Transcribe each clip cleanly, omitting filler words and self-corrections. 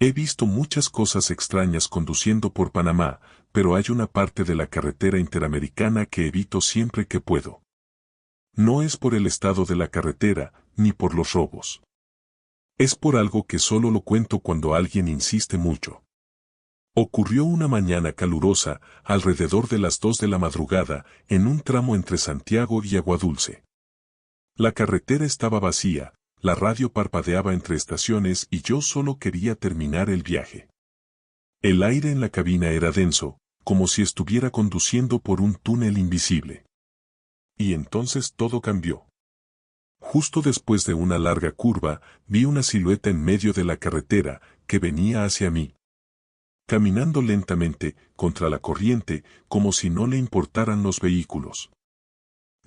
He visto muchas cosas extrañas conduciendo por Panamá, pero hay una parte de la carretera interamericana que evito siempre que puedo. No es por el estado de la carretera, ni por los robos. Es por algo que solo lo cuento cuando alguien insiste mucho. Ocurrió una mañana calurosa, alrededor de las 2 de la madrugada, en un tramo entre Santiago y Aguadulce. La carretera estaba vacía, la radio parpadeaba entre estaciones y yo solo quería terminar el viaje. El aire en la cabina era denso, como si estuviera conduciendo por un túnel invisible. Y entonces todo cambió. Justo después de una larga curva, vi una silueta en medio de la carretera, que venía hacia mí. Caminando lentamente, contra la corriente, como si no le importaran los vehículos.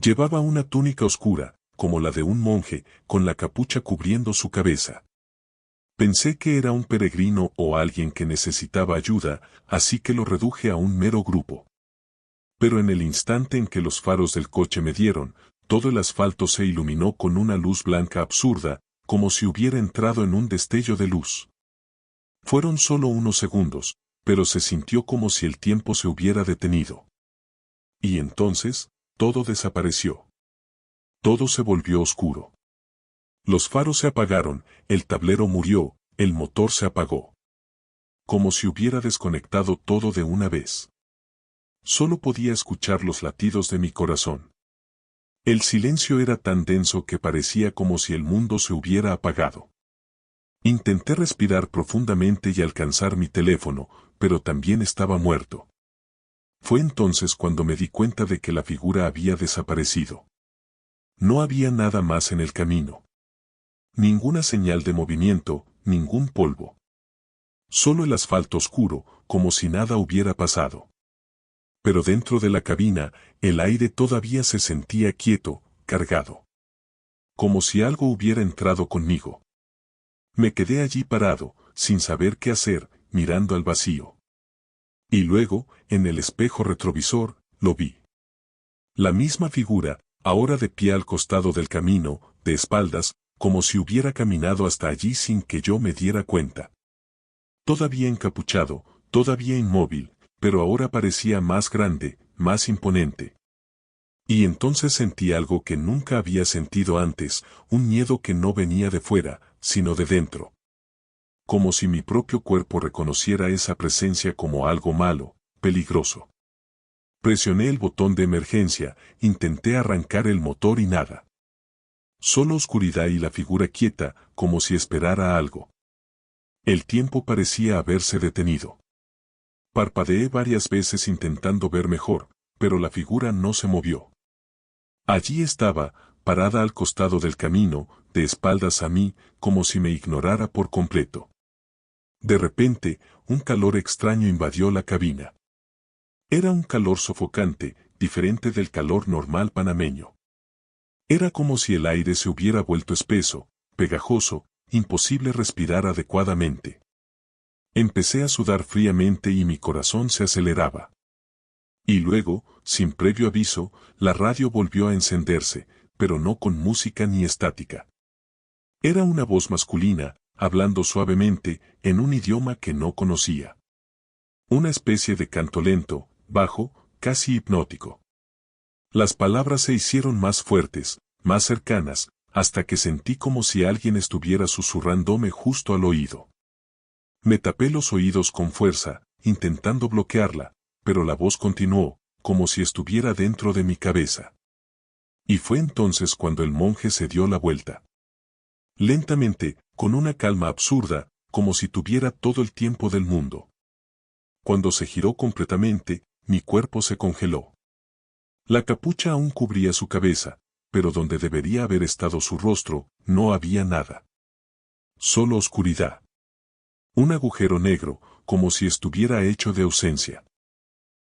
Llevaba una túnica oscura, como la de un monje, con la capucha cubriendo su cabeza. Pensé que era un peregrino o alguien que necesitaba ayuda, así que lo reduje a un mero grupo. Pero en el instante en que los faros del coche me dieron, todo el asfalto se iluminó con una luz blanca absurda, como si hubiera entrado en un destello de luz. Fueron solo unos segundos, pero se sintió como si el tiempo se hubiera detenido. Y entonces, todo desapareció. Todo se volvió oscuro. Los faros se apagaron, el tablero murió, el motor se apagó. Como si hubiera desconectado todo de una vez. Solo podía escuchar los latidos de mi corazón. El silencio era tan denso que parecía como si el mundo se hubiera apagado. Intenté respirar profundamente y alcanzar mi teléfono, pero también estaba muerto. Fue entonces cuando me di cuenta de que la figura había desaparecido. No había nada más en el camino. Ninguna señal de movimiento, ningún polvo. Solo el asfalto oscuro, como si nada hubiera pasado. Pero dentro de la cabina, el aire todavía se sentía quieto, cargado. Como si algo hubiera entrado conmigo. Me quedé allí parado, sin saber qué hacer, mirando al vacío. Y luego, en el espejo retrovisor, lo vi. La misma figura, ahora de pie al costado del camino, de espaldas, como si hubiera caminado hasta allí sin que yo me diera cuenta. Todavía encapuchado, todavía inmóvil, pero ahora parecía más grande, más imponente. Y entonces sentí algo que nunca había sentido antes, un miedo que no venía de fuera, sino de dentro. Como si mi propio cuerpo reconociera esa presencia como algo malo, peligroso. Presioné el botón de emergencia, intenté arrancar el motor y nada. Solo oscuridad y la figura quieta, como si esperara algo. El tiempo parecía haberse detenido. Parpadeé varias veces intentando ver mejor, pero la figura no se movió. Allí estaba, parada al costado del camino, de espaldas a mí, como si me ignorara por completo. De repente, un calor extraño invadió la cabina. Era un calor sofocante, diferente del calor normal panameño. Era como si el aire se hubiera vuelto espeso, pegajoso, imposible respirar adecuadamente. Empecé a sudar fríamente y mi corazón se aceleraba. Y luego, sin previo aviso, la radio volvió a encenderse, pero no con música ni estática. Era una voz masculina, hablando suavemente, en un idioma que no conocía. Una especie de canto lento, bajo, casi hipnótico. Las palabras se hicieron más fuertes, más cercanas, hasta que sentí como si alguien estuviera susurrándome justo al oído. Me tapé los oídos con fuerza, intentando bloquearla, pero la voz continuó, como si estuviera dentro de mi cabeza. Y fue entonces cuando el monje se dio la vuelta. Lentamente, con una calma absurda, como si tuviera todo el tiempo del mundo. Cuando se giró completamente, mi cuerpo se congeló. La capucha aún cubría su cabeza, pero donde debería haber estado su rostro, no había nada. Solo oscuridad. Un agujero negro, como si estuviera hecho de ausencia.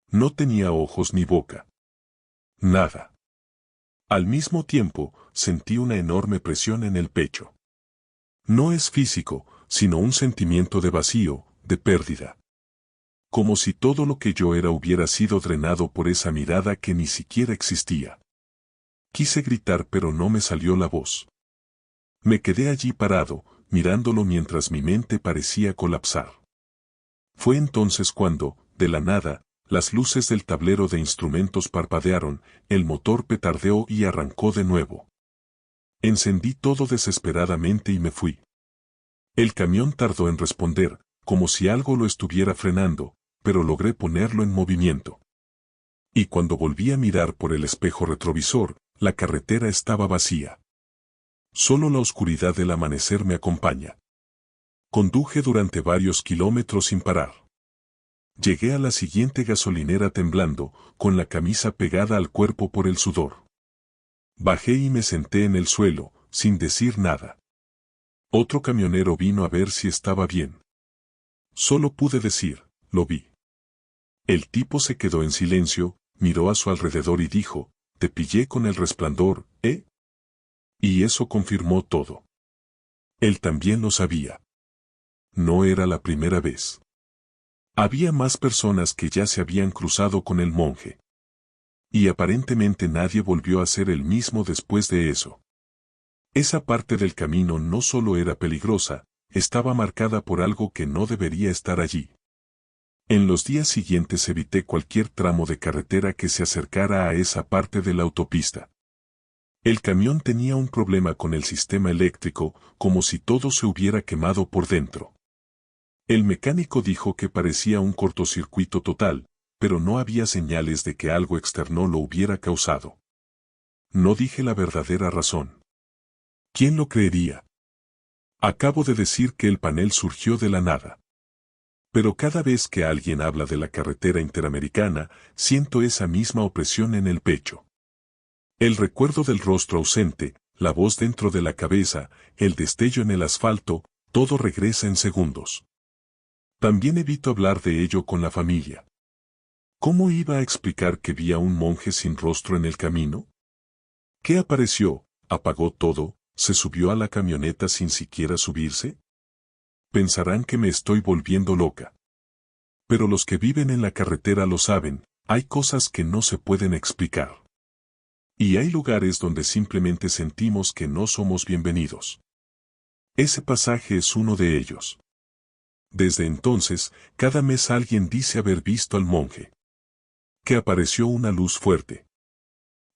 No tenía ojos ni boca. Nada. Al mismo tiempo, sentí una enorme presión en el pecho. No es físico, sino un sentimiento de vacío, de pérdida. Como si todo lo que yo era hubiera sido drenado por esa mirada que ni siquiera existía. Quise gritar pero no me salió la voz. Me quedé allí parado, mirándolo mientras mi mente parecía colapsar. Fue entonces cuando, de la nada, las luces del tablero de instrumentos parpadearon, el motor petardeó y arrancó de nuevo. Encendí todo desesperadamente y me fui. El camión tardó en responder, como si algo lo estuviera frenando, pero logré ponerlo en movimiento. Y cuando volví a mirar por el espejo retrovisor, la carretera estaba vacía. Solo la oscuridad del amanecer me acompaña. Conduje durante varios kilómetros sin parar. Llegué a la siguiente gasolinera temblando, con la camisa pegada al cuerpo por el sudor. Bajé y me senté en el suelo, sin decir nada. Otro camionero vino a ver si estaba bien. Solo pude decir, lo vi. El tipo se quedó en silencio, miró a su alrededor y dijo, te pillé con el resplandor, ¿eh? Y eso confirmó todo. Él también lo sabía. No era la primera vez. Había más personas que ya se habían cruzado con el monje. Y aparentemente nadie volvió a ser el mismo después de eso. Esa parte del camino no solo era peligrosa, estaba marcada por algo que no debería estar allí. En los días siguientes evité cualquier tramo de carretera que se acercara a esa parte de la autopista. El camión tenía un problema con el sistema eléctrico, como si todo se hubiera quemado por dentro. El mecánico dijo que parecía un cortocircuito total, pero no había señales de que algo externo lo hubiera causado. No dije la verdadera razón. ¿Quién lo creería? Acabo de decir que el panel surgió de la nada. Pero cada vez que alguien habla de la carretera interamericana, siento esa misma opresión en el pecho. El recuerdo del rostro ausente, la voz dentro de la cabeza, el destello en el asfalto, todo regresa en segundos. También evito hablar de ello con la familia. ¿Cómo iba a explicar que vi a un monje sin rostro en el camino? ¿Qué apareció? ¿Apagó todo? ¿Se subió a la camioneta sin siquiera subirse? Pensarán que me estoy volviendo loca. Pero los que viven en la carretera lo saben, hay cosas que no se pueden explicar. Y hay lugares donde simplemente sentimos que no somos bienvenidos. Ese pasaje es uno de ellos. Desde entonces, cada mes alguien dice haber visto al monje. Que apareció una luz fuerte.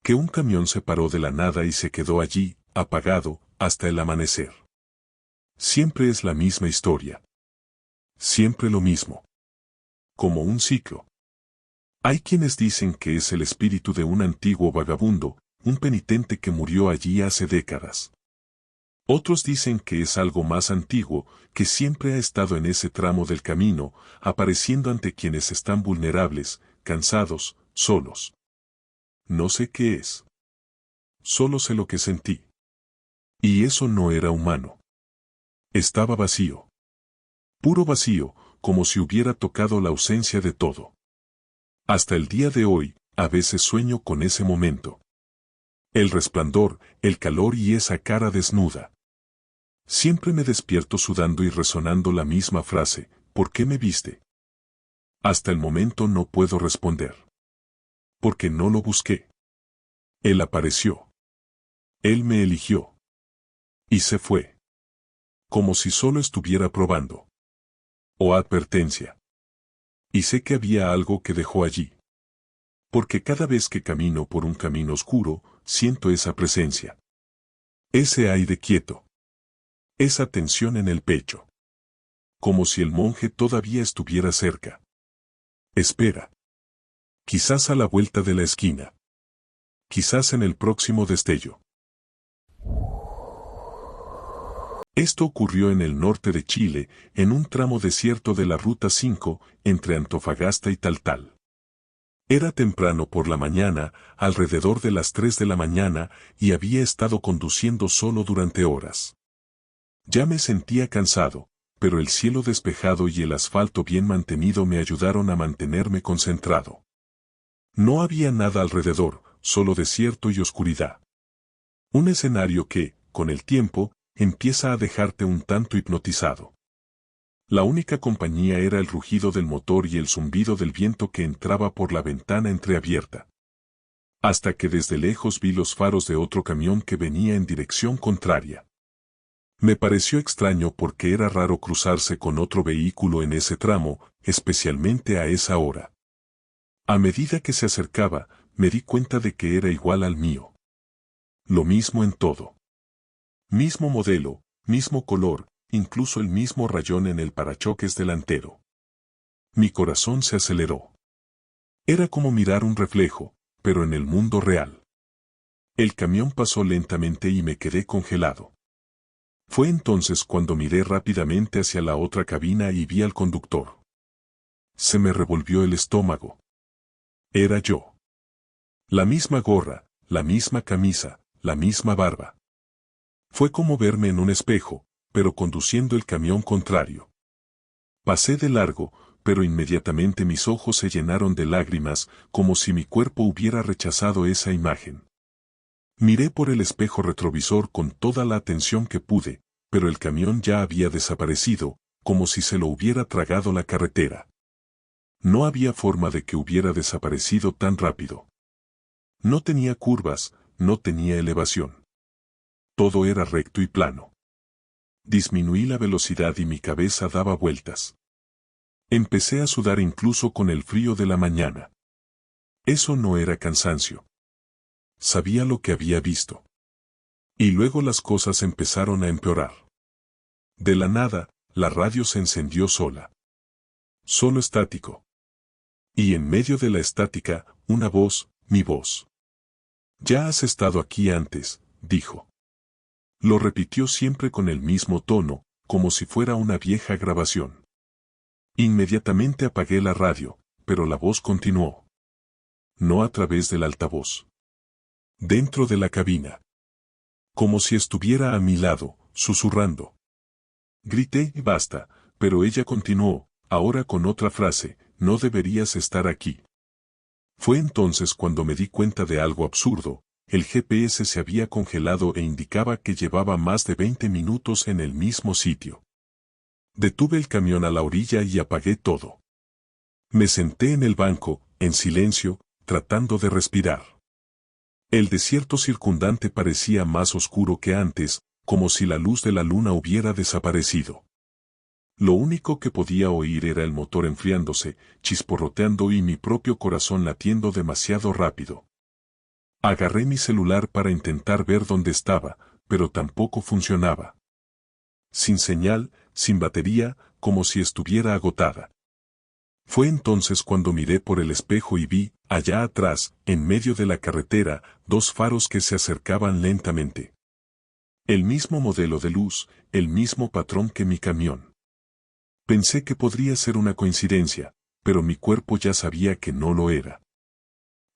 Que un camión se paró de la nada y se quedó allí, apagado, hasta el amanecer. Siempre es la misma historia. Siempre lo mismo. Como un ciclo. Hay quienes dicen que es el espíritu de un antiguo vagabundo, un penitente que murió allí hace décadas. Otros dicen que es algo más antiguo, que siempre ha estado en ese tramo del camino, apareciendo ante quienes están vulnerables, cansados, solos. No sé qué es. Solo sé lo que sentí. Y eso no era humano. Estaba vacío. Puro vacío, como si hubiera tocado la ausencia de todo. Hasta el día de hoy, a veces sueño con ese momento. El resplandor, el calor y esa cara desnuda. Siempre me despierto sudando y resonando la misma frase, ¿por qué me viste? Hasta el momento no puedo responder. Porque no lo busqué. Él apareció. Él me eligió. Y se fue. Como si solo estuviera probando. O advertencia. Y sé que había algo que dejó allí. Porque cada vez que camino por un camino oscuro, siento esa presencia. Ese aire quieto. Esa tensión en el pecho. Como si el monje todavía estuviera cerca. Espera. Quizás a la vuelta de la esquina. Quizás en el próximo destello. Esto ocurrió en el norte de Chile, en un tramo desierto de la Ruta 5, entre Antofagasta y Taltal. Era temprano por la mañana, alrededor de las 3 de la mañana, y había estado conduciendo solo durante horas. Ya me sentía cansado, pero el cielo despejado y el asfalto bien mantenido me ayudaron a mantenerme concentrado. No había nada alrededor, solo desierto y oscuridad. Un escenario que, con el tiempo, empieza a dejarte un tanto hipnotizado. La única compañía era el rugido del motor y el zumbido del viento que entraba por la ventana entreabierta. Hasta que desde lejos vi los faros de otro camión que venía en dirección contraria. Me pareció extraño porque era raro cruzarse con otro vehículo en ese tramo, especialmente a esa hora. A medida que se acercaba, me di cuenta de que era igual al mío. Lo mismo en todo. Mismo modelo, mismo color, incluso el mismo rayón en el parachoques delantero. Mi corazón se aceleró. Era como mirar un reflejo, pero en el mundo real. El camión pasó lentamente y me quedé congelado. Fue entonces cuando miré rápidamente hacia la otra cabina y vi al conductor. Se me revolvió el estómago. Era yo. La misma gorra, la misma camisa, la misma barba. Fue como verme en un espejo, pero conduciendo el camión contrario. Pasé de largo, pero inmediatamente mis ojos se llenaron de lágrimas, como si mi cuerpo hubiera rechazado esa imagen. Miré por el espejo retrovisor con toda la atención que pude, pero el camión ya había desaparecido, como si se lo hubiera tragado la carretera. No había forma de que hubiera desaparecido tan rápido. No tenía curvas, no tenía elevación. Todo era recto y plano. Disminuí la velocidad y mi cabeza daba vueltas. Empecé a sudar incluso con el frío de la mañana. Eso no era cansancio. Sabía lo que había visto. Y luego las cosas empezaron a empeorar. De la nada, la radio se encendió sola. Solo estático. Y en medio de la estática, una voz, mi voz. Ya has estado aquí antes, dijo. Lo repitió siempre con el mismo tono, como si fuera una vieja grabación. Inmediatamente apagué la radio, pero la voz continuó. No a través del altavoz. Dentro de la cabina. Como si estuviera a mi lado, susurrando. Grité, basta, pero ella continuó, ahora con otra frase, no deberías estar aquí. Fue entonces cuando me di cuenta de algo absurdo, el GPS se había congelado e indicaba que llevaba más de 20 minutos en el mismo sitio. Detuve el camión a la orilla y apagué todo. Me senté en el banco, en silencio, tratando de respirar. El desierto circundante parecía más oscuro que antes, como si la luz de la luna hubiera desaparecido. Lo único que podía oír era el motor enfriándose, chisporroteando y mi propio corazón latiendo demasiado rápido. Agarré mi celular para intentar ver dónde estaba, pero tampoco funcionaba. Sin señal, sin batería, como si estuviera agotada. Fue entonces cuando miré por el espejo y vi, allá atrás, en medio de la carretera, dos faros que se acercaban lentamente. El mismo modelo de luz, el mismo patrón que mi camión. Pensé que podría ser una coincidencia, pero mi cuerpo ya sabía que no lo era.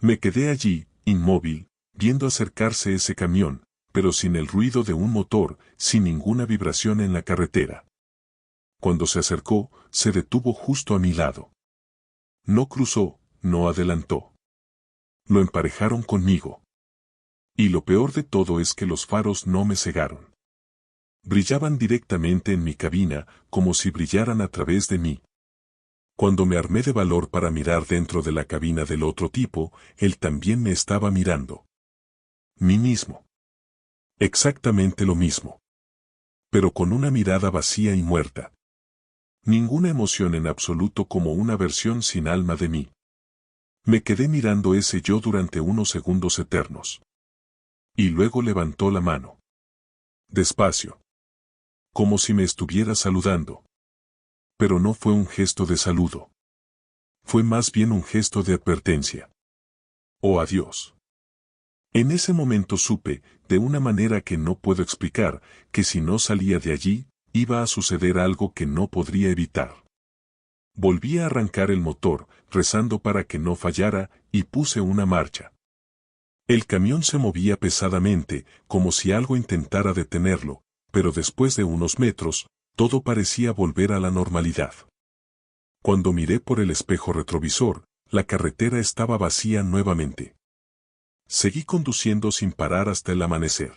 Me quedé allí, inmóvil, viendo acercarse ese camión, pero sin el ruido de un motor, sin ninguna vibración en la carretera. Cuando se acercó, se detuvo justo a mi lado. No cruzó, no adelantó. Lo emparejaron conmigo. Y lo peor de todo es que los faros no me cegaron. Brillaban directamente en mi cabina, como si brillaran a través de mí. Cuando me armé de valor para mirar dentro de la cabina del otro tipo, él también me estaba mirando. Mí mismo. Exactamente lo mismo. Pero con una mirada vacía y muerta. Ninguna emoción en absoluto, como una versión sin alma de mí. Me quedé mirando ese yo durante unos segundos eternos. Y luego levantó la mano. Despacio. Como si me estuviera saludando. Pero no fue un gesto de saludo. Fue más bien un gesto de advertencia. Oh, adiós. En ese momento supe, de una manera que no puedo explicar, que si no salía de allí, iba a suceder algo que no podría evitar. Volví a arrancar el motor, rezando para que no fallara, y puse una marcha. El camión se movía pesadamente, como si algo intentara detenerlo, pero después de unos metros, todo parecía volver a la normalidad. Cuando miré por el espejo retrovisor, la carretera estaba vacía nuevamente. Seguí conduciendo sin parar hasta el amanecer.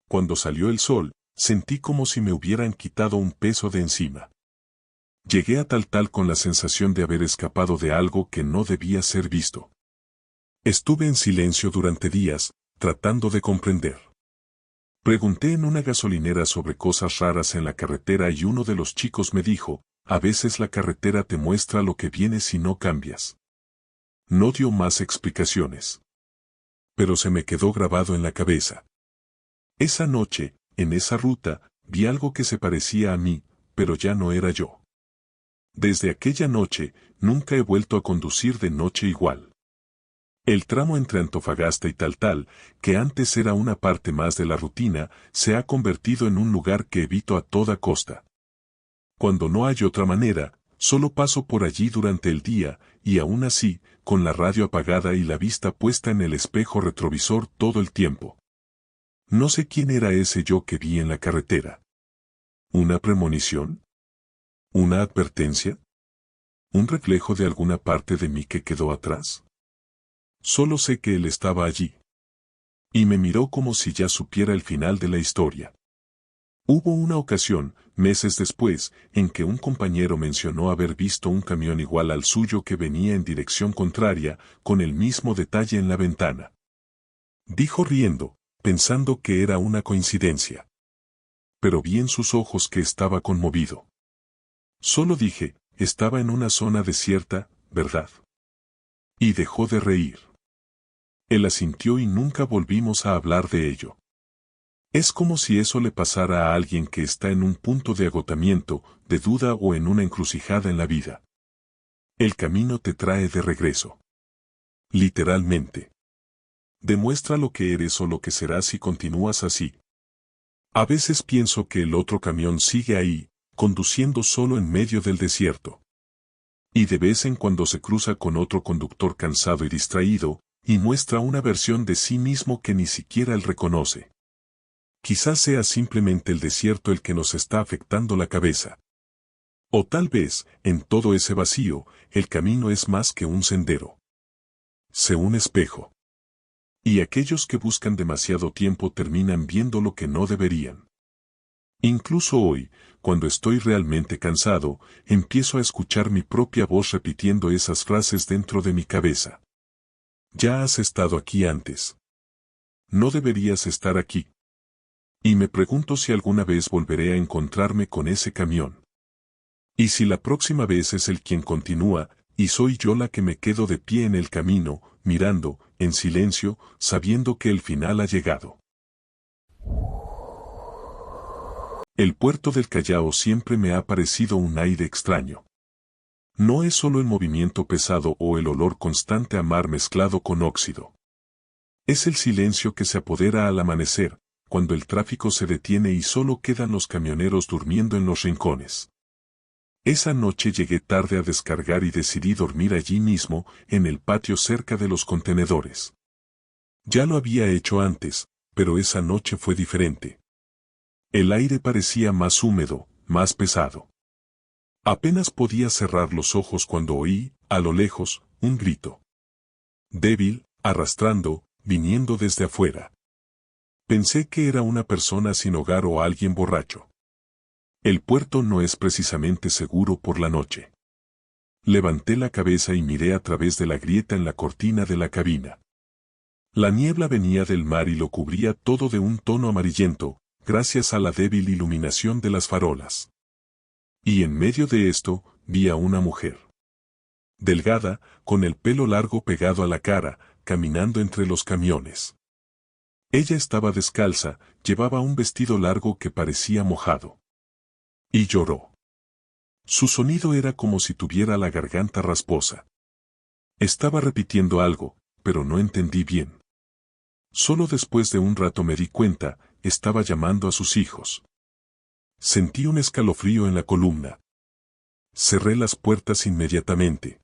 Cuando salió el sol, sentí como si me hubieran quitado un peso de encima. Llegué a tal con la sensación de haber escapado de algo que no debía ser visto. Estuve en silencio durante días, tratando de comprender. Pregunté en una gasolinera sobre cosas raras en la carretera y uno de los chicos me dijo, a veces la carretera te muestra lo que viene si no cambias. No dio más explicaciones. Pero se me quedó grabado en la cabeza. Esa noche, en esa ruta, vi algo que se parecía a mí, pero ya no era yo. Desde aquella noche, nunca he vuelto a conducir de noche igual. El tramo entre Antofagasta y Taltal, que antes era una parte más de la rutina, se ha convertido en un lugar que evito a toda costa. Cuando no hay otra manera, solo paso por allí durante el día, y aún así, con la radio apagada y la vista puesta en el espejo retrovisor todo el tiempo. No sé quién era ese yo que vi en la carretera. ¿Una premonición? ¿Una advertencia? ¿Un reflejo de alguna parte de mí que quedó atrás? Solo sé que él estaba allí. Y me miró como si ya supiera el final de la historia. Hubo una ocasión, meses después, en que un compañero mencionó haber visto un camión igual al suyo que venía en dirección contraria, con el mismo detalle en la ventana. Dijo riendo, pensando que era una coincidencia. Pero vi en sus ojos que estaba conmovido. Solo dije, estaba en una zona desierta, ¿verdad? Y dejó de reír. Él asintió y nunca volvimos a hablar de ello. Es como si eso le pasara a alguien que está en un punto de agotamiento, de duda o en una encrucijada en la vida. El camino te trae de regreso. Literalmente. Demuestra lo que eres o lo que serás si continúas así. A veces pienso que el otro camión sigue ahí, conduciendo solo en medio del desierto. Y de vez en cuando se cruza con otro conductor cansado y distraído, y muestra una versión de sí mismo que ni siquiera él reconoce. Quizás sea simplemente el desierto el que nos está afectando la cabeza. O tal vez, en todo ese vacío, el camino es más que un sendero. Sé un espejo. Y aquellos que buscan demasiado tiempo terminan viendo lo que no deberían. Incluso hoy, cuando estoy realmente cansado, empiezo a escuchar mi propia voz repitiendo esas frases dentro de mi cabeza. Ya has estado aquí antes. No deberías estar aquí. Y me pregunto si alguna vez volveré a encontrarme con ese camión. Y si la próxima vez es él quien continúa, y soy yo la que me quedo de pie en el camino, mirando, en silencio, sabiendo que el final ha llegado. El puerto del Callao siempre me ha parecido un aire extraño. No es solo el movimiento pesado o el olor constante a mar mezclado con óxido. Es el silencio que se apodera al amanecer, cuando el tráfico se detiene y solo quedan los camioneros durmiendo en los rincones. Esa noche llegué tarde a descargar y decidí dormir allí mismo, en el patio cerca de los contenedores. Ya lo había hecho antes, pero esa noche fue diferente. El aire parecía más húmedo, más pesado. Apenas podía cerrar los ojos cuando oí, a lo lejos, un grito. Débil, arrastrando, viniendo desde afuera. Pensé que era una persona sin hogar o alguien borracho. El puerto no es precisamente seguro por la noche. Levanté la cabeza y miré a través de la grieta en la cortina de la cabina. La niebla venía del mar y lo cubría todo de un tono amarillento, gracias a la débil iluminación de las farolas. Y en medio de esto, vi a una mujer. Delgada, con el pelo largo pegado a la cara, caminando entre los camiones. Ella estaba descalza, llevaba un vestido largo que parecía mojado. Y lloró. Su sonido era como si tuviera la garganta rasposa. Estaba repitiendo algo, pero no entendí bien. Solo después de un rato me di cuenta, estaba llamando a sus hijos. Sentí un escalofrío en la columna. Cerré las puertas inmediatamente.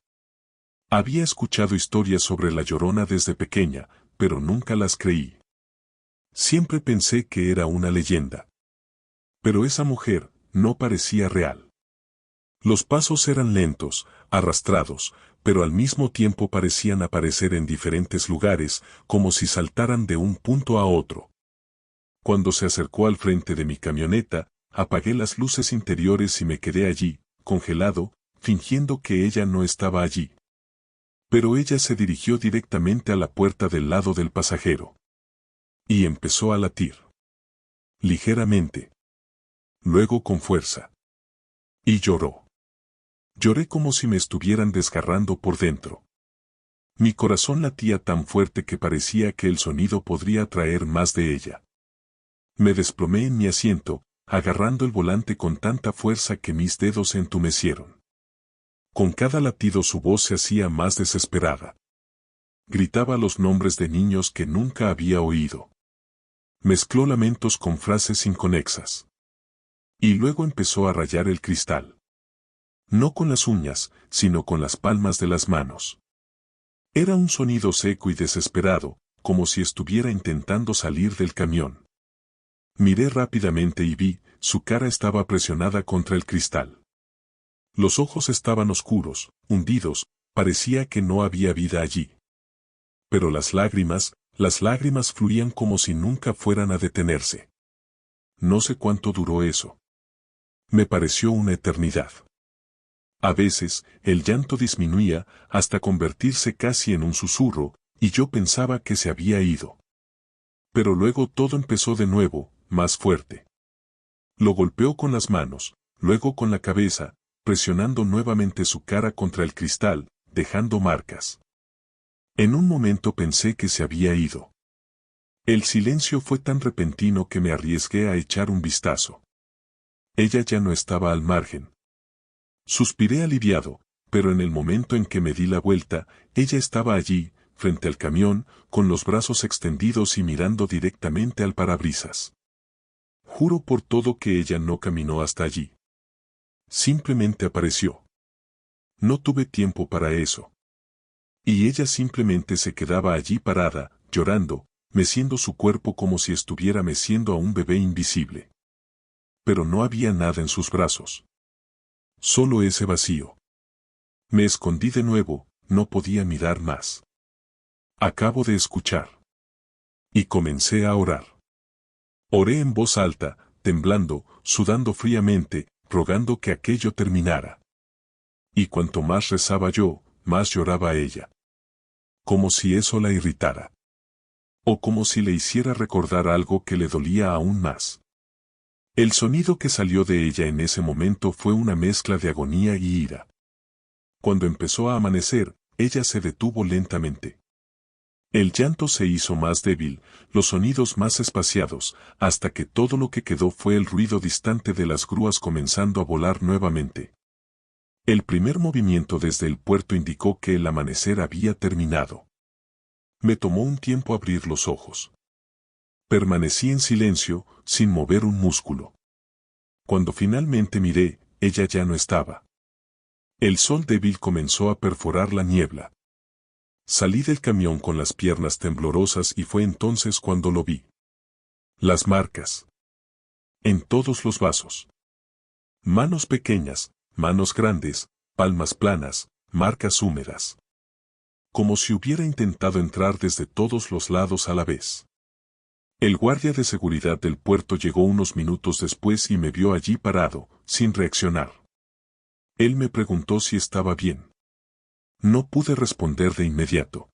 Había escuchado historias sobre la Llorona desde pequeña, pero nunca las creí. Siempre pensé que era una leyenda. Pero esa mujer no parecía real. Los pasos eran lentos, arrastrados, pero al mismo tiempo parecían aparecer en diferentes lugares, como si saltaran de un punto a otro. Cuando se acercó al frente de mi camioneta, apagué las luces interiores y me quedé allí, congelado, fingiendo que ella no estaba allí. Pero ella se dirigió directamente a la puerta del lado del pasajero. Y empezó a latir. ligeramente. Luego con fuerza. Y lloró. Lloré como si me estuvieran desgarrando por dentro. Mi corazón latía tan fuerte que parecía que el sonido podría atraer más de ella. Me desplomé en mi asiento, agarrando el volante con tanta fuerza que mis dedos se entumecieron. Con cada latido su voz se hacía más desesperada. Gritaba los nombres de niños que nunca había oído. Mezcló lamentos con frases inconexas. Y luego empezó a rayar el cristal. No con las uñas, sino con las palmas de las manos. Era un sonido seco y desesperado, como si estuviera intentando salir del camión. Miré rápidamente y vi, su cara estaba presionada contra el cristal. Los ojos estaban oscuros, hundidos, parecía que no había vida allí. Pero las lágrimas fluían como si nunca fueran a detenerse. No sé cuánto duró eso. Me pareció una eternidad. A veces, el llanto disminuía hasta convertirse casi en un susurro, y yo pensaba que se había ido. Pero luego todo empezó de nuevo, más fuerte. Lo golpeó con las manos, luego con la cabeza, presionando nuevamente su cara contra el cristal, dejando marcas. En un momento pensé que se había ido. El silencio fue tan repentino que me arriesgué a echar un vistazo. Ella ya no estaba al margen. Suspiré aliviado, pero en el momento en que me di la vuelta, ella estaba allí, frente al camión, con los brazos extendidos y mirando directamente al parabrisas. Juro por todo que ella no caminó hasta allí. Simplemente apareció. No tuve tiempo para eso. Y ella simplemente se quedaba allí parada, llorando, meciendo su cuerpo como si estuviera meciendo a un bebé invisible. Pero no había nada en sus brazos. Solo ese vacío. Me escondí de nuevo, no podía mirar más. Acabo de escuchar. Y comencé a orar. Oré en voz alta, temblando, sudando fríamente, rogando que aquello terminara. Y cuanto más rezaba yo, más lloraba ella. Como si eso la irritara. O como si le hiciera recordar algo que le dolía aún más. El sonido que salió de ella en ese momento fue una mezcla de agonía y ira. Cuando empezó a amanecer, ella se detuvo lentamente. El llanto se hizo más débil, los sonidos más espaciados, hasta que todo lo que quedó fue el ruido distante de las grúas comenzando a volar nuevamente. El primer movimiento desde el puerto indicó que el amanecer había terminado. Me tomó un tiempo abrir los ojos. Permanecí en silencio, sin mover un músculo. Cuando finalmente miré, ella ya no estaba. El sol débil comenzó a perforar la niebla. Salí del camión con las piernas temblorosas y fue entonces cuando lo vi. Las marcas. En todos los vasos. Manos pequeñas, manos grandes, palmas planas, marcas húmedas. Como si hubiera intentado entrar desde todos los lados a la vez. El guardia de seguridad del puerto llegó unos minutos después y me vio allí parado, sin reaccionar. Él me preguntó si estaba bien. No pude responder de inmediato.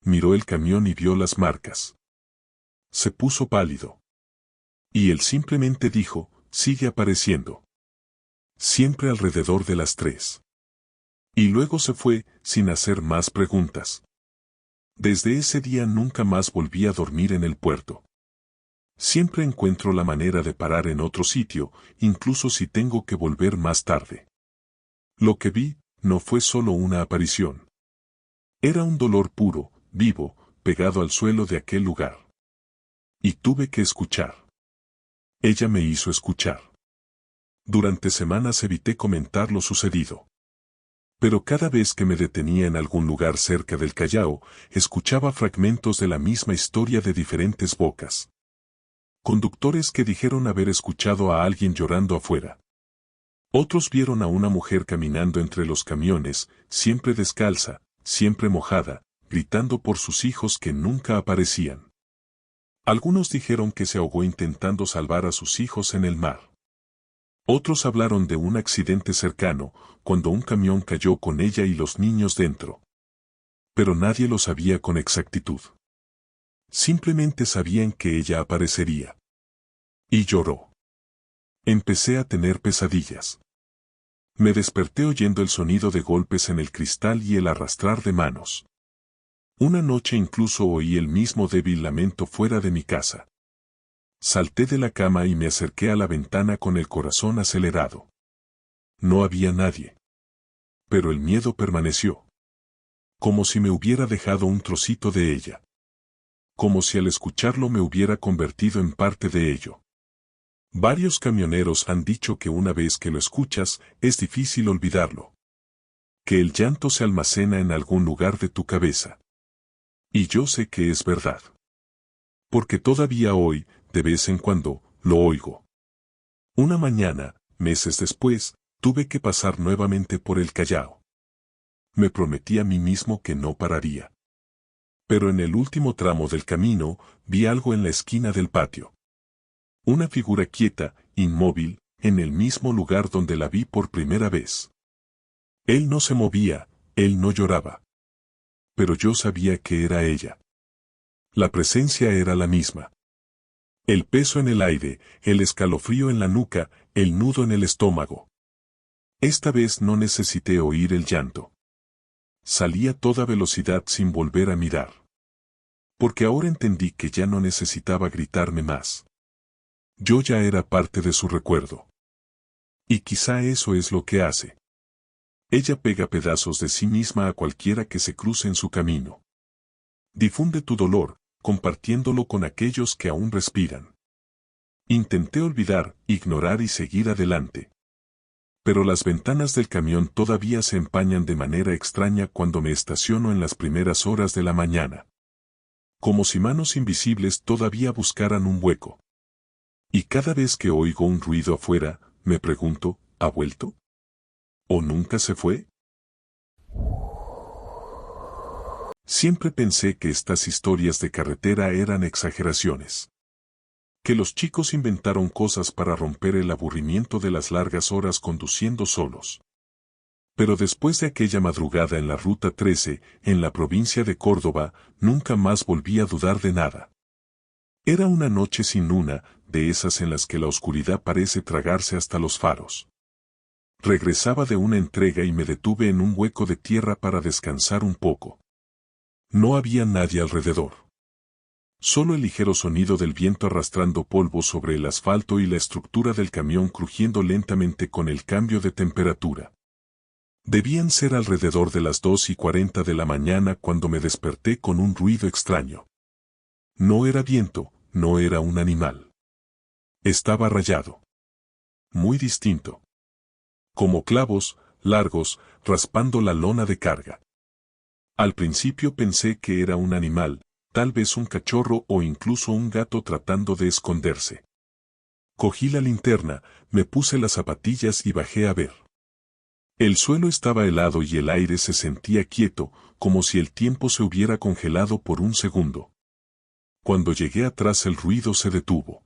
Miró el camión y vio las marcas. Se puso pálido. Y él simplemente dijo, sigue apareciendo. Siempre alrededor de las 3. Y luego se fue, sin hacer más preguntas. Desde ese día nunca más volví a dormir en el puerto. Siempre encuentro la manera de parar en otro sitio, incluso si tengo que volver más tarde. Lo que vi, no fue solo una aparición. Era un dolor puro, vivo, pegado al suelo de aquel lugar. Y tuve que escuchar. Ella me hizo escuchar. Durante semanas evité comentar lo sucedido. Pero cada vez que me detenía en algún lugar cerca del Callao, escuchaba fragmentos de la misma historia de diferentes bocas. Conductores que dijeron haber escuchado a alguien llorando afuera. Otros vieron a una mujer caminando entre los camiones, siempre descalza, siempre mojada, gritando por sus hijos que nunca aparecían. Algunos dijeron que se ahogó intentando salvar a sus hijos en el mar. Otros hablaron de un accidente cercano, cuando un camión cayó con ella y los niños dentro. Pero nadie lo sabía con exactitud. Simplemente sabían que ella aparecería. Y lloró. Empecé a tener pesadillas. Me desperté oyendo el sonido de golpes en el cristal y el arrastrar de manos. Una noche incluso oí el mismo débil lamento fuera de mi casa. Salté de la cama y me acerqué a la ventana con el corazón acelerado. No había nadie. Pero el miedo permaneció. Como si me hubiera dejado un trocito de ella. Como si al escucharlo me hubiera convertido en parte de ello. Varios camioneros han dicho que una vez que lo escuchas, es difícil olvidarlo. Que el llanto se almacena en algún lugar de tu cabeza. Y yo sé que es verdad. Porque todavía hoy, de vez en cuando, lo oigo. Una mañana, meses después, tuve que pasar nuevamente por el Callao. Me prometí a mí mismo que no pararía. Pero en el último tramo del camino, vi algo en la esquina del patio. Una figura quieta, inmóvil, en el mismo lugar donde la vi por primera vez. Él no se movía, él no lloraba. Pero yo sabía que era ella. La presencia era la misma. El peso en el aire, el escalofrío en la nuca, el nudo en el estómago. Esta vez no necesité oír el llanto. Salí a toda velocidad sin volver a mirar. Porque ahora entendí que ya no necesitaba gritarme más. Yo ya era parte de su recuerdo. Y quizá eso es lo que hace. Ella pega pedazos de sí misma a cualquiera que se cruce en su camino. Difunde tu dolor, compartiéndolo con aquellos que aún respiran. Intenté olvidar, ignorar y seguir adelante. Pero las ventanas del camión todavía se empañan de manera extraña cuando me estaciono en las primeras horas de la mañana. Como si manos invisibles todavía buscaran un hueco. Y cada vez que oigo un ruido afuera, me pregunto, ¿ha vuelto? ¿O nunca se fue? Siempre pensé que estas historias de carretera eran exageraciones. Que los chicos inventaron cosas para romper el aburrimiento de las largas horas conduciendo solos. Pero después de aquella madrugada en la Ruta 13, en la provincia de Córdoba, nunca más volví a dudar de nada. Era una noche sin luna, de esas en las que la oscuridad parece tragarse hasta los faros. Regresaba de una entrega y me detuve en un hueco de tierra para descansar un poco. No había nadie alrededor. Solo el ligero sonido del viento arrastrando polvo sobre el asfalto y la estructura del camión crujiendo lentamente con el cambio de temperatura. Debían ser alrededor de las 2:40 de la mañana cuando me desperté con un ruido extraño. No era viento, no era un animal. Estaba rayado. Muy distinto. Como clavos, largos, raspando la lona de carga. Al principio pensé que era un animal, tal vez un cachorro o incluso un gato tratando de esconderse. Cogí la linterna, me puse las zapatillas y bajé a ver. El suelo estaba helado y el aire se sentía quieto, como si el tiempo se hubiera congelado por un segundo. Cuando llegué atrás el ruido se detuvo.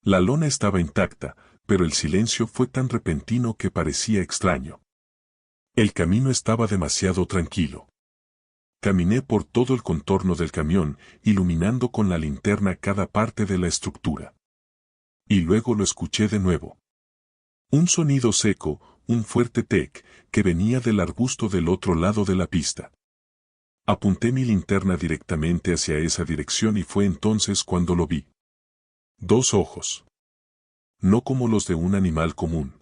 La lona estaba intacta, pero el silencio fue tan repentino que parecía extraño. El camino estaba demasiado tranquilo. Caminé por todo el contorno del camión, iluminando con la linterna cada parte de la estructura. Y luego lo escuché de nuevo. Un sonido seco, un fuerte tec, que venía del arbusto del otro lado de la pista. Apunté mi linterna directamente hacia esa dirección y fue entonces cuando lo vi. Dos ojos. No como los de un animal común.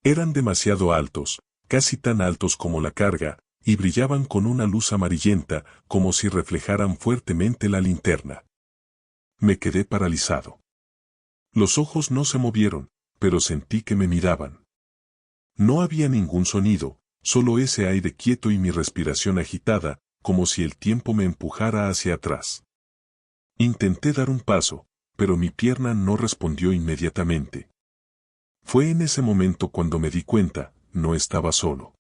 Eran demasiado altos, casi tan altos como la carga, y brillaban con una luz amarillenta, como si reflejaran fuertemente la linterna. Me quedé paralizado. Los ojos no se movieron, pero sentí que me miraban. No había ningún sonido, solo ese aire quieto y mi respiración agitada, como si el tiempo me empujara hacia atrás. Intenté dar un paso, pero mi pierna no respondió inmediatamente. Fue en ese momento cuando me di cuenta, no estaba solo.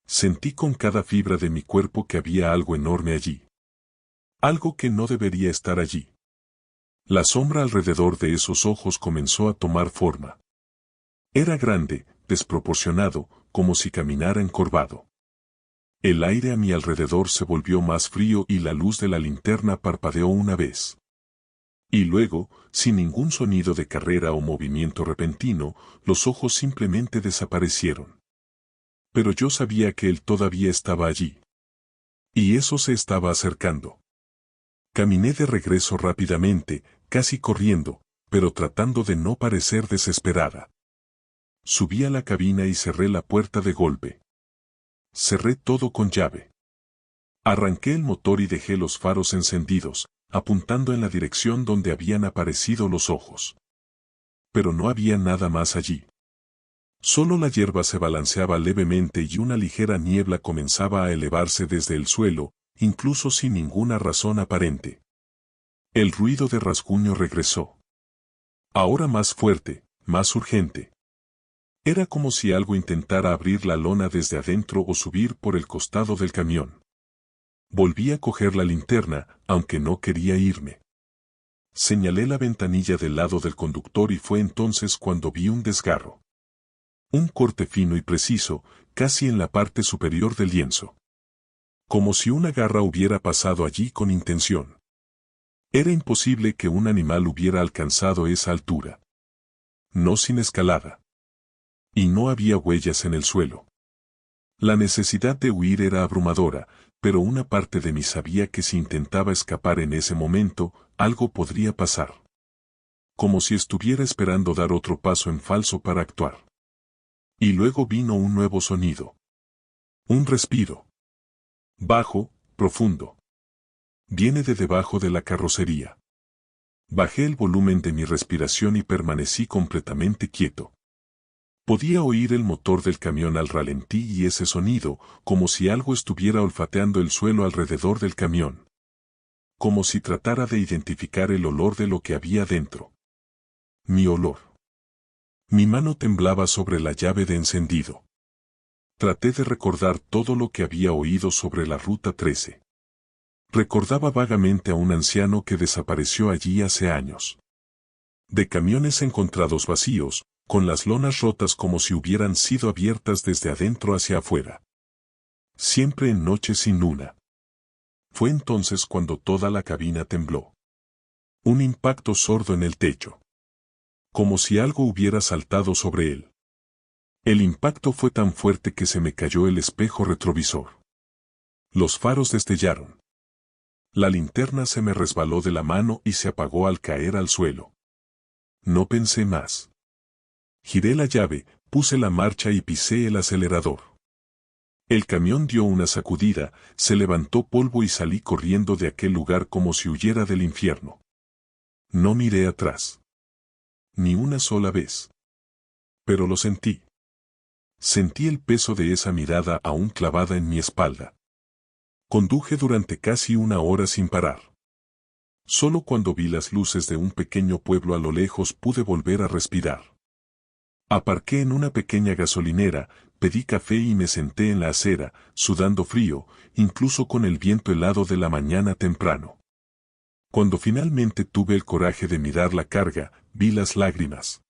Sentí con cada fibra de mi cuerpo que había algo enorme allí. Algo que no debería estar allí. La sombra alrededor de esos ojos comenzó a tomar forma. Era grande, desproporcionado, como si caminara encorvado. El aire a mi alrededor se volvió más frío y la luz de la linterna parpadeó una vez. Y luego, sin ningún sonido de carrera o movimiento repentino, los ojos simplemente desaparecieron. Pero yo sabía que él todavía estaba allí. Y eso se estaba acercando. Caminé de regreso rápidamente, casi corriendo, pero tratando de no parecer desesperada. Subí a la cabina y cerré la puerta de golpe. Cerré todo con llave. Arranqué el motor y dejé los faros encendidos, apuntando en la dirección donde habían aparecido los ojos. Pero no había nada más allí. Solo la hierba se balanceaba levemente y una ligera niebla comenzaba a elevarse desde el suelo, incluso sin ninguna razón aparente. El ruido de rasguño regresó. Ahora más fuerte, más urgente. Era como si algo intentara abrir la lona desde adentro o subir por el costado del camión. Volví a coger la linterna, aunque no quería irme. Señalé la ventanilla del lado del conductor y fue entonces cuando vi un desgarro. Un corte fino y preciso, casi en la parte superior del lienzo. Como si una garra hubiera pasado allí con intención. Era imposible que un animal hubiera alcanzado esa altura. No sin escalada. Y no había huellas en el suelo. La necesidad de huir era abrumadora, pero una parte de mí sabía que si intentaba escapar en ese momento, algo podría pasar. Como si estuviera esperando dar otro paso en falso para actuar. Y luego vino un nuevo sonido. Un respiro. Bajo, profundo. Viene de debajo de la carrocería. Bajé el volumen de mi respiración y permanecí completamente quieto. Podía oír el motor del camión al ralentí y ese sonido, como si algo estuviera olfateando el suelo alrededor del camión. Como si tratara de identificar el olor de lo que había dentro. Mi olor. Mi mano temblaba sobre la llave de encendido. Traté de recordar todo lo que había oído sobre la Ruta 13. Recordaba vagamente a un anciano que desapareció allí hace años. De camiones encontrados vacíos, con las lonas rotas como si hubieran sido abiertas desde adentro hacia afuera. Siempre en noches sin luna. Fue entonces cuando toda la cabina tembló. Un impacto sordo en el techo. Como si algo hubiera saltado sobre él. El impacto fue tan fuerte que se me cayó el espejo retrovisor. Los faros destellaron. La linterna se me resbaló de la mano y se apagó al caer al suelo. No pensé más. Giré la llave, puse la marcha y pisé el acelerador. El camión dio una sacudida, se levantó polvo y salí corriendo de aquel lugar como si huyera del infierno. No miré atrás. Ni una sola vez. Pero lo sentí. Sentí el peso de esa mirada aún clavada en mi espalda. Conduje durante casi una hora sin parar. Solo cuando vi las luces de un pequeño pueblo a lo lejos pude volver a respirar. Aparqué en una pequeña gasolinera, pedí café y me senté en la acera, sudando frío, incluso con el viento helado de la mañana temprano. Cuando finalmente tuve el coraje de mirar la carga, vi las lágrimas.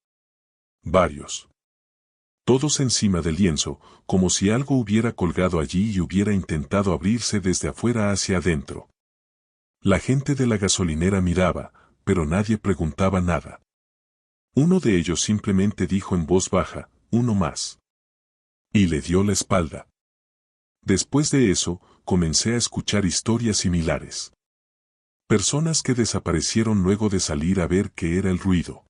Varios. Todos encima del lienzo, como si algo hubiera colgado allí y hubiera intentado abrirse desde afuera hacia adentro. La gente de la gasolinera miraba, pero nadie preguntaba nada. Uno de ellos simplemente dijo en voz baja, uno más. Y le dio la espalda. Después de eso, comencé a escuchar historias similares. Personas que desaparecieron luego de salir a ver qué era el ruido.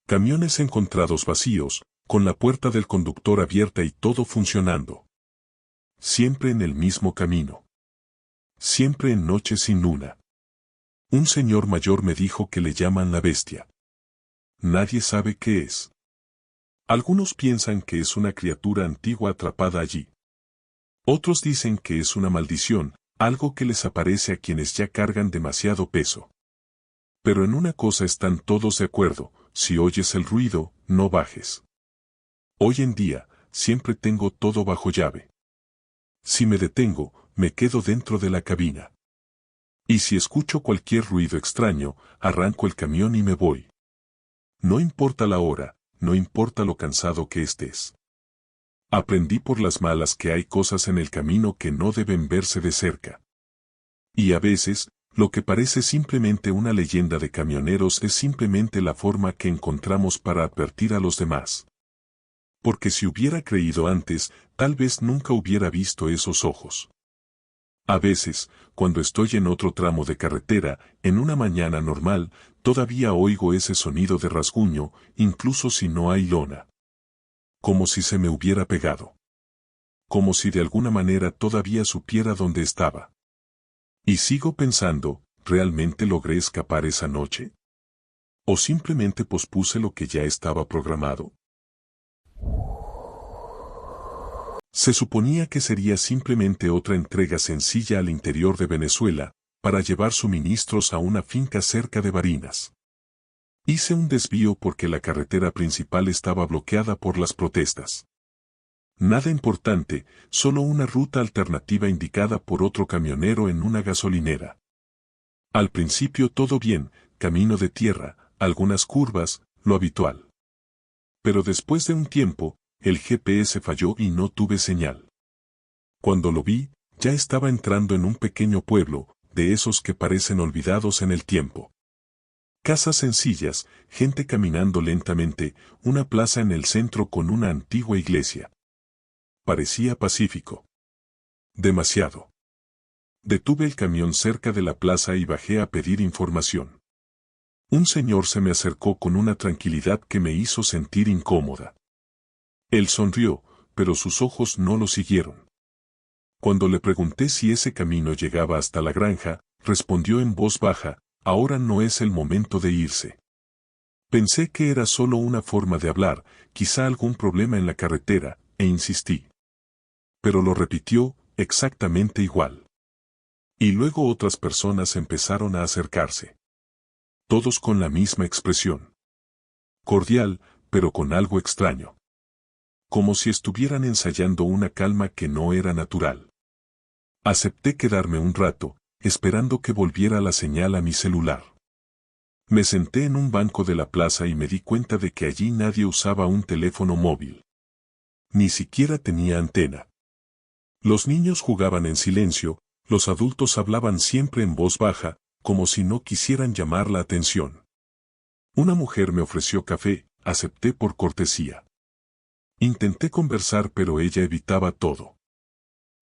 Camiones encontrados vacíos, con la puerta del conductor abierta y todo funcionando. Siempre en el mismo camino. Siempre en noches sin luna. Un señor mayor me dijo que le llaman la bestia. Nadie sabe qué es. Algunos piensan que es una criatura antigua atrapada allí. Otros dicen que es una maldición, algo que les aparece a quienes ya cargan demasiado peso. Pero en una cosa están todos de acuerdo, si oyes el ruido, no bajes. Hoy en día, siempre tengo todo bajo llave. Si me detengo, me quedo dentro de la cabina. Y si escucho cualquier ruido extraño, arranco el camión y me voy. No importa la hora, no importa lo cansado que estés. Aprendí por las malas que hay cosas en el camino que no deben verse de cerca. Y a veces, Lo que parece simplemente una leyenda de camioneros es simplemente la forma que encontramos para advertir a los demás. Porque si hubiera creído antes, tal vez nunca hubiera visto esos ojos. A veces, cuando estoy en otro tramo de carretera, en una mañana normal, todavía oigo ese sonido de rasguño, incluso si no hay lona. Como si se me hubiera pegado. Como si de alguna manera todavía supiera dónde estaba. Y sigo pensando, ¿realmente logré escapar esa noche? ¿O simplemente pospuse lo que ya estaba programado? Se suponía que sería simplemente otra entrega sencilla al interior de Venezuela, para llevar suministros a una finca cerca de Barinas. Hice un desvío porque la carretera principal estaba bloqueada por las protestas. Nada importante, solo una ruta alternativa indicada por otro camionero en una gasolinera. Al principio todo bien, camino de tierra, algunas curvas, lo habitual. Pero después de un tiempo, el GPS falló y no tuve señal. Cuando lo vi, ya estaba entrando en un pequeño pueblo, de esos que parecen olvidados en el tiempo. Casas sencillas, gente caminando lentamente, una plaza en el centro con una antigua iglesia. Parecía pacífico. Demasiado. Detuve el camión cerca de la plaza y bajé a pedir información. Un señor se me acercó con una tranquilidad que me hizo sentir incómoda. Él sonrió, pero sus ojos no lo siguieron. Cuando le pregunté si ese camino llegaba hasta la granja, respondió en voz baja, ahora no es el momento de irse. Pensé que era solo una forma de hablar, quizá algún problema en la carretera, e insistí. Pero lo repitió, exactamente igual. Y luego otras personas empezaron a acercarse. Todos con la misma expresión. Cordial, pero con algo extraño. Como si estuvieran ensayando una calma que no era natural. Acepté quedarme un rato, esperando que volviera la señal a mi celular. Me senté en un banco de la plaza y me di cuenta de que allí nadie usaba un teléfono móvil. Ni siquiera tenía antena. Los niños jugaban en silencio, los adultos hablaban siempre en voz baja, como si no quisieran llamar la atención. Una mujer me ofreció café, acepté por cortesía. Intenté conversar pero ella evitaba todo.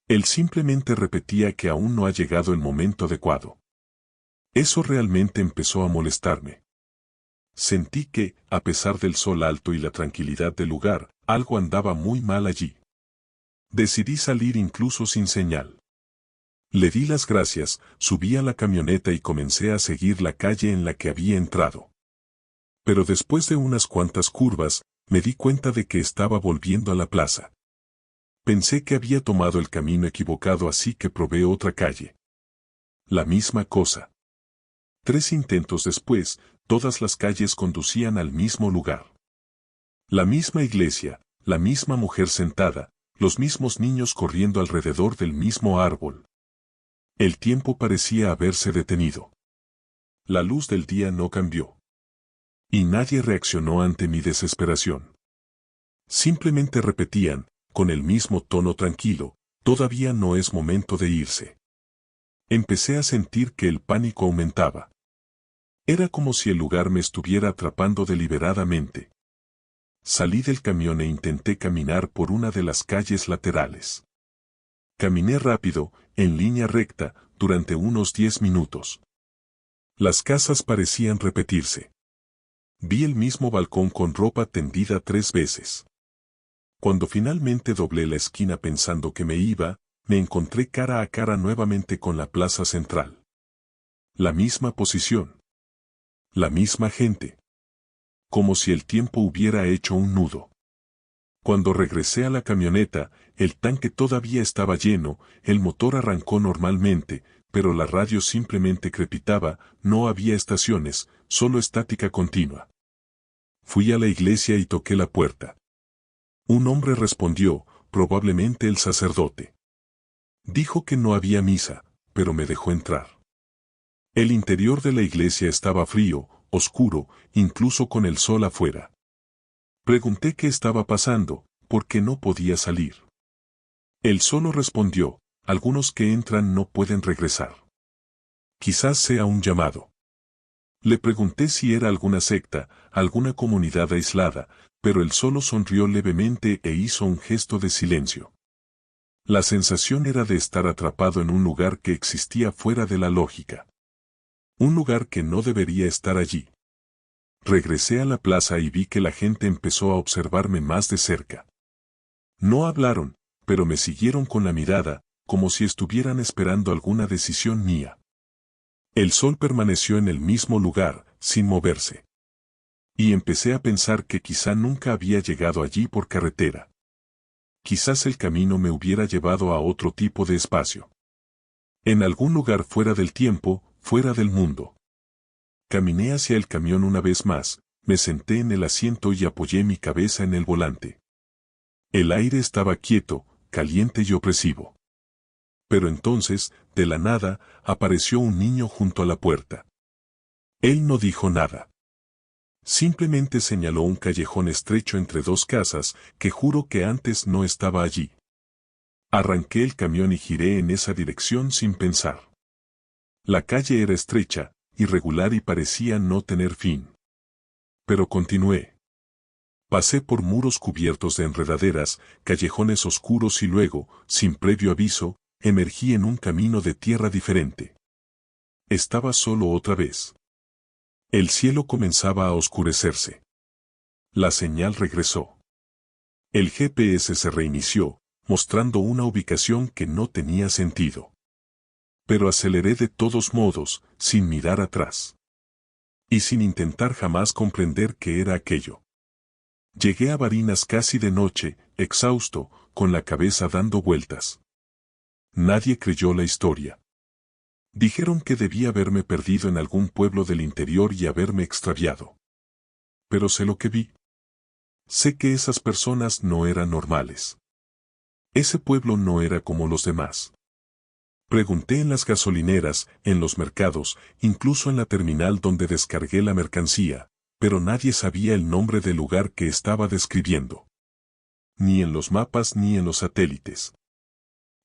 Él simplemente repetía que aún no ha llegado el momento adecuado. Eso realmente empezó a molestarme. Sentí que, a pesar del sol alto y la tranquilidad del lugar, algo andaba muy mal allí. Decidí salir incluso sin señal. Le di las gracias, subí a la camioneta y comencé a seguir la calle en la que había entrado. Pero después de unas cuantas curvas, me di cuenta de que estaba volviendo a la plaza. Pensé que había tomado el camino equivocado así que probé otra calle. La misma cosa. 3 intentos después, todas las calles conducían al mismo lugar. La misma iglesia, la misma mujer sentada, los mismos niños corriendo alrededor del mismo árbol. El tiempo parecía haberse detenido. La luz del día no cambió. Y nadie reaccionó ante mi desesperación. Simplemente repetían, con el mismo tono tranquilo, todavía no es momento de irse. Empecé a sentir que el pánico aumentaba. Era como si el lugar me estuviera atrapando deliberadamente. Salí del camión e intenté caminar por una de las calles laterales. Caminé rápido, en línea recta, durante unos 10 minutos. Las casas parecían repetirse. Vi el mismo balcón con ropa tendida 3 veces. Cuando finalmente doblé la esquina pensando que me iba, me encontré cara a cara nuevamente con la plaza central. La misma posición. La misma gente. Como si el tiempo hubiera hecho un nudo. Cuando regresé a la camioneta, el tanque todavía estaba lleno, el motor arrancó normalmente, pero la radio simplemente crepitaba, no había estaciones, solo estática continua. Fui a la iglesia y toqué la puerta. Un hombre respondió, probablemente el sacerdote. Dijo que no había misa, pero me dejó entrar. El interior de la iglesia estaba frío, oscuro, incluso con el sol afuera. Pregunté qué estaba pasando, por qué no podía salir. Él solo respondió, algunos que entran no pueden regresar. Quizás sea un llamado. Le pregunté si era alguna secta, alguna comunidad aislada, pero él solo sonrió levemente e hizo un gesto de silencio. La sensación era de estar atrapado en un lugar que existía fuera de la lógica. Un lugar que no debería estar allí. Regresé a la plaza y vi que la gente empezó a observarme más de cerca. No hablaron, pero me siguieron con la mirada, como si estuvieran esperando alguna decisión mía. El sol permaneció en el mismo lugar, sin moverse. Y empecé a pensar que quizá nunca había llegado allí por carretera. Quizás el camino me hubiera llevado a otro tipo de espacio. En algún lugar fuera del tiempo, fuera del mundo. Caminé hacia el camión una vez más, me senté en el asiento y apoyé mi cabeza en el volante. El aire estaba quieto, caliente y opresivo. Pero entonces, de la nada, apareció un niño junto a la puerta. Él no dijo nada. Simplemente señaló un callejón estrecho entre dos casas, que juro que antes no estaba allí. Arranqué el camión y giré en esa dirección sin pensar. La calle era estrecha, irregular y parecía no tener fin. Pero continué. Pasé por muros cubiertos de enredaderas, callejones oscuros y luego, sin previo aviso, emergí en un camino de tierra diferente. Estaba solo otra vez. El cielo comenzaba a oscurecerse. La señal regresó. El GPS se reinició, mostrando una ubicación que no tenía sentido. Pero aceleré de todos modos, sin mirar atrás. Y sin intentar jamás comprender qué era aquello. Llegué a Barinas casi de noche, exhausto, con la cabeza dando vueltas. Nadie creyó la historia. Dijeron que debía haberme perdido en algún pueblo del interior y haberme extraviado. Pero sé lo que vi. Sé que esas personas no eran normales. Ese pueblo no era como los demás. Pregunté en las gasolineras, en los mercados, incluso en la terminal donde descargué la mercancía, pero nadie sabía el nombre del lugar que estaba describiendo. Ni en los mapas ni en los satélites.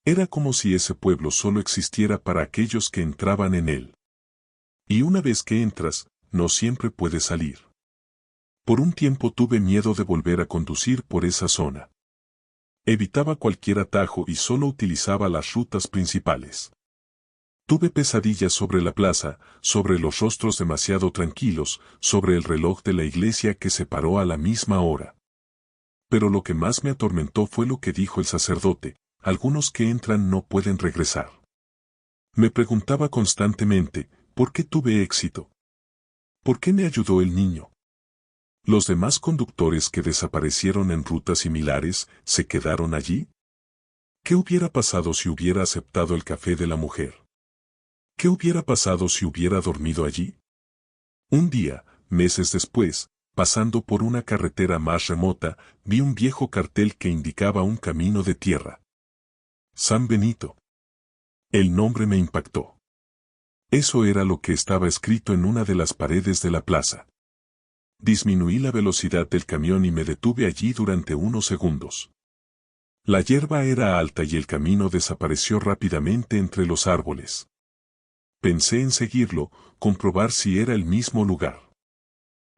Era como si ese pueblo solo existiera para aquellos que entraban en él. Y una vez que entras, no siempre puedes salir. Por un tiempo tuve miedo de volver a conducir por esa zona. Evitaba cualquier atajo y solo utilizaba las rutas principales. Tuve pesadillas sobre la plaza, sobre los rostros demasiado tranquilos, sobre el reloj de la iglesia que se paró a la misma hora. Pero lo que más me atormentó fue lo que dijo el sacerdote: algunos que entran no pueden regresar. Me preguntaba constantemente, ¿por qué tuve éxito? ¿Por qué me ayudó el niño? ¿Los demás conductores que desaparecieron en rutas similares, se quedaron allí? ¿Qué hubiera pasado si hubiera aceptado el café de la mujer? ¿Qué hubiera pasado si hubiera dormido allí? Un día, meses después, pasando por una carretera más remota, vi un viejo cartel que indicaba un camino de tierra. San Benito. El nombre me impactó. Eso era lo que estaba escrito en una de las paredes de la plaza. Disminuí la velocidad del camión y me detuve allí durante unos segundos. La hierba era alta y el camino desapareció rápidamente entre los árboles. Pensé en seguirlo, comprobar si era el mismo lugar.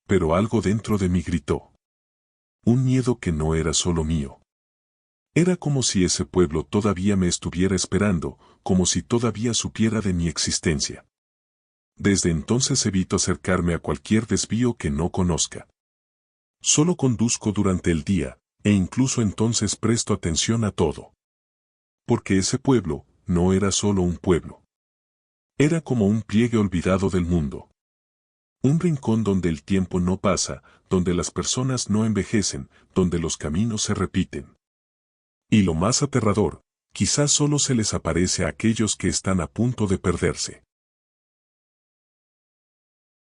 Pero algo dentro de mí gritó. Un miedo que no era solo mío. Era como si ese pueblo todavía me estuviera esperando, como si todavía supiera de mi existencia. Desde entonces evito acercarme a cualquier desvío que no conozca. Solo conduzco durante el día, e incluso entonces presto atención a todo. Porque ese pueblo no era solo un pueblo. Era como un pliegue olvidado del mundo. Un rincón donde el tiempo no pasa, donde las personas no envejecen, donde los caminos se repiten. Y lo más aterrador, quizás solo se les aparece a aquellos que están a punto de perderse.